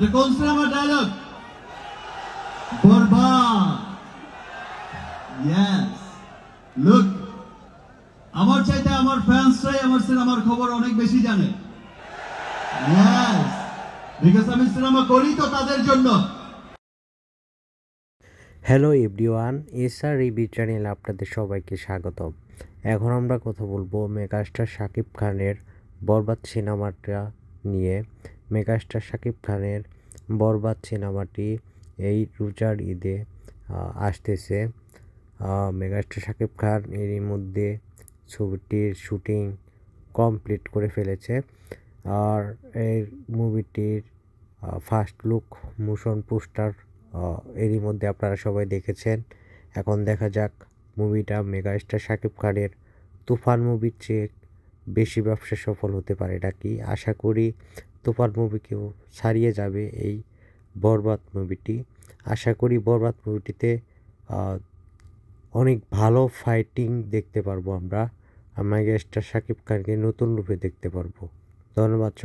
এটা কোন সিনেমার ডায়লগ? বরবাদ। ইয়েস। লুক, আমার চাইতে আমার ফ্যান্সরাই আমার সিনেমার খবর অনেক বেশি জানে। ইয়েস, বিকজ আমি সিনেমা করি তো তাদের জন্য। হ্যালো এভরিওয়ান, এসআর রিভিউ চ্যানেলে আপনাদের সবাইকে স্বাগতম। এখন আমরা কথা বলবো মেগাস্টার শাকিব খানের বরবাদ সিনেমাটা নিয়ে। মেগাস্টার শাকিব খানের বরবাদ সিনেমাটি এই রোজার ঈদে আসতেছে। মেগাস্টার শাকিব খান এরই মধ্যে ছবিটির শুটিং কমপ্লিট করে ফেলেছে। আর এই মুভিটির ফার্স্ট লুক মোশন পোস্টার এরই মধ্যে আপনারা সবাই দেখেছেন। এখন দেখা যাক মুভিটা মেগাস্টার শাকিব খানের তুফান মুভির চেয়ে বেশি ব্যবসা সফল হতে পারে নাকি। আশা করি তুফান মুভিকেও ছাড়িয়ে যাবে এই বরবাদ মুভিটি। আশা করি বরবাদ মুভিটিতে অনেক ভালো ফাইটিং দেখতে পারবো আমরা। মেগাস্টার শাকিব খানকে নতুন রূপে দেখতে পারবো। ধন্যবাদ সবাই।